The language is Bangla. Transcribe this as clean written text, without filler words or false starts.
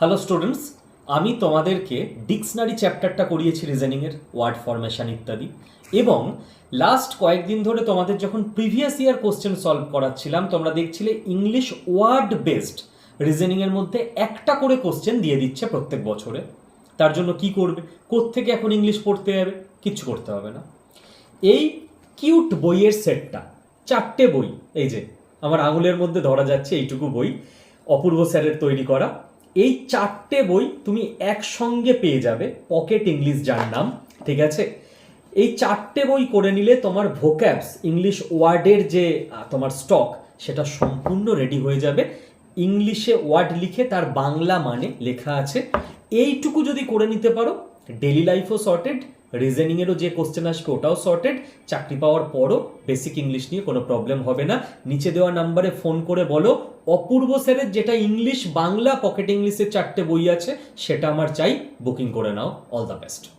হ্যালো স্টুডেন্টস, আমি তোমাদেরকে ডিকশনারি চ্যাপ্টারটা করিয়েছি রিজনিংয়ের, ওয়ার্ড ফরমেশন ইত্যাদি। এবং লাস্ট কয়েকদিন ধরে তোমাদের যখন প্রিভিয়াস ইয়ার কোশ্চেন সলভ করাচ্ছিলাম, তোমরা দেখছিলে ইংলিশ ওয়ার্ড বেসড রিজনিংয়ের মধ্যে একটা করে কোশ্চেন দিয়ে দিচ্ছে প্রত্যেক বছরে। তার জন্য কি করবে? কোত্থেকে এখন ইংলিশ পড়তে যাবে? কিচ্ছু করতে হবে না। এই কিউট বইয়ের সেটটা, 4টে বই, এই যে আমার আঙুলের মধ্যে ধরা যাচ্ছে এইটুকু বই, অপূর্ব স্যারের তৈরি করা। এই 4টে বই তুমি একসঙ্গে পেয়ে যাবে, পকেট ইংলিশ যার নাম, ঠিক আছে? এই 4টে বই করে নিলে তোমার ভোক্যাবস, ইংলিশ ওয়ার্ডের যে তোমার স্টক, সেটা সম্পূর্ণ রেডি হয়ে যাবে। ইংলিশে ওয়ার্ড লিখে তার বাংলা মানে লেখা আছে। এইটুকু যদি করে নিতে পারো, ডেলি লাইফও সর্টেড, রিজনিংয়েরও যে কোশ্চেন আসবে ওটাও সর্টেড। চাকরি পাওয়ার পরও বেসিক ইংলিশ নিয়ে কোনো প্রবলেম হবে না। নিচে দেওয়া নাম্বারে ফোন করে বলো অপূর্ব স্যারের যেটা ইংলিশ বাংলা পকেট ইংলিশের 4টে বই আছে সেটা আমার চাই, বুকিং করে নাও। All the best.